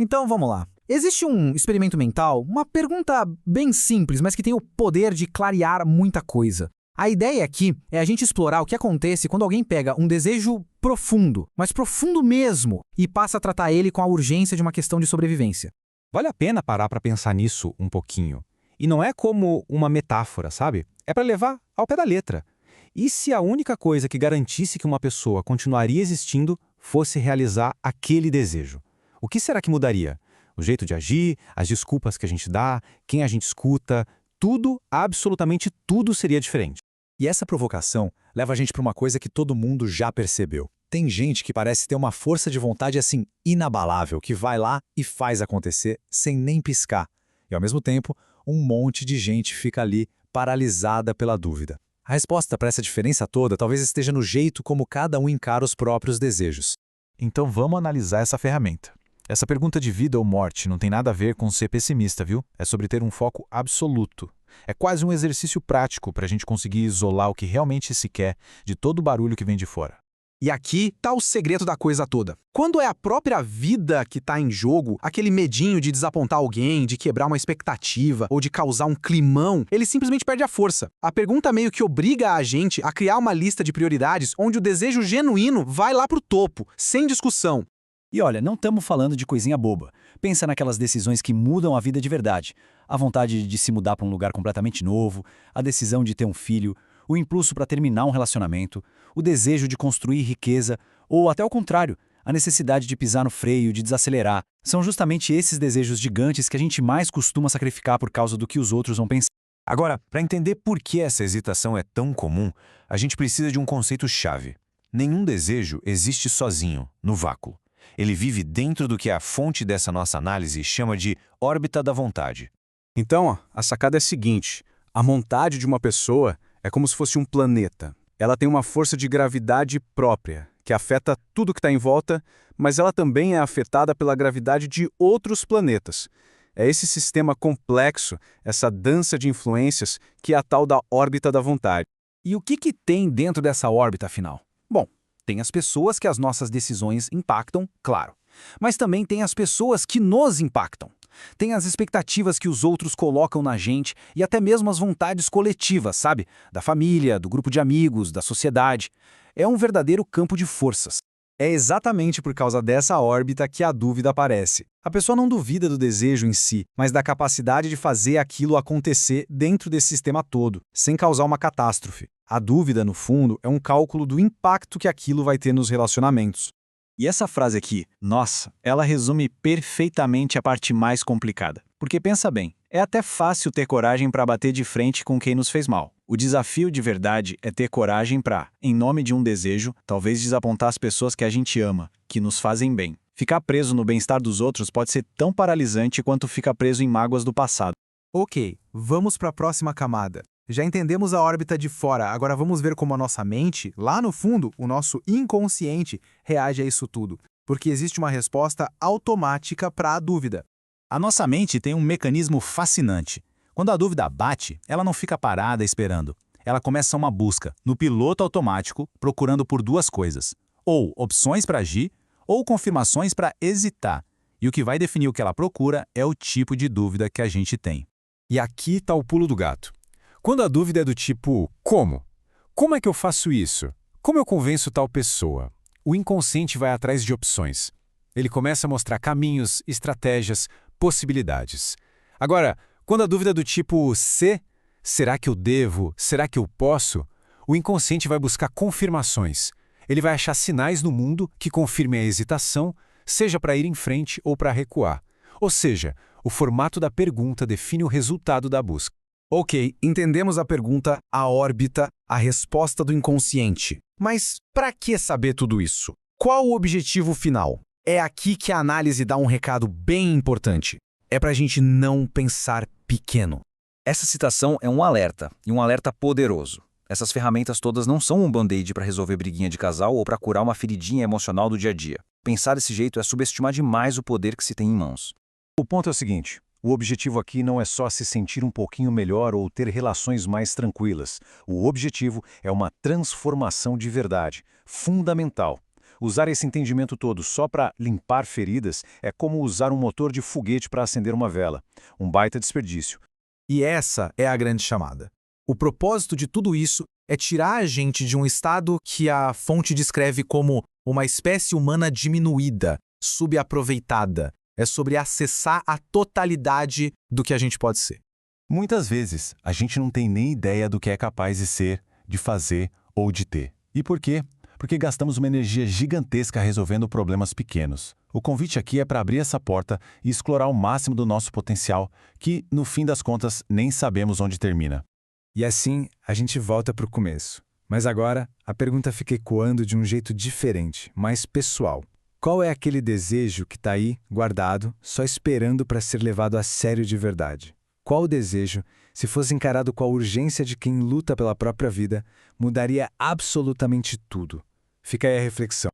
Então vamos lá. Existe um experimento mental, uma pergunta bem simples, mas que tem o poder de clarear muita coisa. A ideia aqui é a gente explorar o que acontece quando alguém pega um desejo profundo, mas profundo mesmo, e passa a tratar ele com a urgência de uma questão de sobrevivência. Vale a pena parar para pensar nisso um pouquinho. E não é como uma metáfora, sabe? É para levar ao pé da letra. E se a única coisa que garantisse que uma pessoa continuaria existindo fosse realizar aquele desejo? O que será que mudaria? O jeito de agir, as desculpas que a gente dá, quem a gente escuta, tudo, absolutamente tudo seria diferente. E essa provocação leva a gente para uma coisa que todo mundo já percebeu. Tem gente que parece ter uma força de vontade assim inabalável, que vai lá e faz acontecer sem nem piscar. E ao mesmo tempo, um monte de gente fica ali paralisada pela dúvida. A resposta para essa diferença toda talvez esteja no jeito como cada um encara os próprios desejos. Então vamos analisar essa ferramenta. Essa pergunta de vida ou morte não tem nada a ver com ser pessimista, viu? É sobre ter um foco absoluto. É quase um exercício prático para a gente conseguir isolar o que realmente se quer de todo o barulho que vem de fora. E aqui tá o segredo da coisa toda. Quando é a própria vida que tá em jogo, aquele medinho de desapontar alguém, de quebrar uma expectativa ou de causar um climão, ele simplesmente perde a força. A pergunta meio que obriga a gente a criar uma lista de prioridades onde o desejo genuíno vai lá pro topo, sem discussão. E olha, não estamos falando de coisinha boba. Pensa naquelas decisões que mudam a vida de verdade. A vontade de se mudar para um lugar completamente novo, a decisão de ter um filho, o impulso para terminar um relacionamento, o desejo de construir riqueza, ou até o contrário, a necessidade de pisar no freio, de desacelerar. São justamente esses desejos gigantes que a gente mais costuma sacrificar por causa do que os outros vão pensar. Agora, para entender por que essa hesitação é tão comum, a gente precisa de um conceito-chave. Nenhum desejo existe sozinho, no vácuo. Ele vive dentro do que a fonte dessa nossa análise chama de órbita da vontade. Então, a sacada é a seguinte: a vontade de uma pessoa é como se fosse um planeta. Ela tem uma força de gravidade própria, que afeta tudo que está em volta, mas ela também é afetada pela gravidade de outros planetas. É esse sistema complexo, essa dança de influências, que é a tal da órbita da vontade. E o que tem dentro dessa órbita, afinal? Bom, tem as pessoas que as nossas decisões impactam, claro. Mas também tem as pessoas que nos impactam. Tem as expectativas que os outros colocam na gente e até mesmo as vontades coletivas, sabe? Da família, do grupo de amigos, da sociedade. É um verdadeiro campo de forças. É exatamente por causa dessa órbita que a dúvida aparece. A pessoa não duvida do desejo em si, mas da capacidade de fazer aquilo acontecer dentro desse sistema todo, sem causar uma catástrofe. A dúvida, no fundo, é um cálculo do impacto que aquilo vai ter nos relacionamentos. E essa frase aqui, nossa, ela resume perfeitamente a parte mais complicada. Porque pensa bem, é até fácil ter coragem para bater de frente com quem nos fez mal. O desafio de verdade é ter coragem para, em nome de um desejo, talvez desapontar as pessoas que a gente ama, que nos fazem bem. Ficar preso no bem-estar dos outros pode ser tão paralisante quanto ficar preso em mágoas do passado. Ok, vamos para a próxima camada. Já entendemos a órbita de fora, agora vamos ver como a nossa mente, lá no fundo, o nosso inconsciente, reage a isso tudo. Porque existe uma resposta automática para a dúvida. A nossa mente tem um mecanismo fascinante. Quando a dúvida bate, ela não fica parada esperando. Ela começa uma busca, no piloto automático, procurando por duas coisas. Ou opções para agir, ou confirmações para hesitar. E o que vai definir o que ela procura é o tipo de dúvida que a gente tem. E aqui está o pulo do gato. Quando a dúvida é do tipo, como? Como é que eu faço isso? Como eu convenço tal pessoa? O inconsciente vai atrás de opções. Ele começa a mostrar caminhos, estratégias, possibilidades. Agora, quando a dúvida é do tipo se, será que eu devo? Será que eu posso? O inconsciente vai buscar confirmações. Ele vai achar sinais no mundo que confirmem a hesitação, seja para ir em frente ou para recuar. Ou seja, o formato da pergunta define o resultado da busca. Ok, entendemos a pergunta, a órbita, a resposta do inconsciente. Mas para que saber tudo isso? Qual o objetivo final? É aqui que a análise dá um recado bem importante. É para a gente não pensar pequeno. Essa citação é um alerta, e um alerta poderoso. Essas ferramentas todas não são um band-aid para resolver briguinha de casal ou para curar uma feridinha emocional do dia a dia. Pensar desse jeito é subestimar demais o poder que se tem em mãos. O ponto é o seguinte: o objetivo aqui não é só se sentir um pouquinho melhor ou ter relações mais tranquilas. O objetivo é uma transformação de verdade, fundamental. Usar esse entendimento todo só para limpar feridas é como usar um motor de foguete para acender uma vela. Um baita desperdício. E essa é a grande chamada. O propósito de tudo isso é tirar a gente de um estado que a fonte descreve como uma espécie humana diminuída, subaproveitada. É sobre acessar a totalidade do que a gente pode ser. Muitas vezes, a gente não tem nem ideia do que é capaz de ser, de fazer ou de ter. E por quê? Porque gastamos uma energia gigantesca resolvendo problemas pequenos. O convite aqui é para abrir essa porta e explorar o máximo do nosso potencial, que, no fim das contas, nem sabemos onde termina. E assim, a gente volta para o começo. Mas agora, a pergunta fica ecoando de um jeito diferente, mais pessoal. Qual é aquele desejo que está aí, guardado, só esperando para ser levado a sério de verdade? Qual desejo, se fosse encarado com a urgência de quem luta pela própria vida, mudaria absolutamente tudo? Fica aí a reflexão.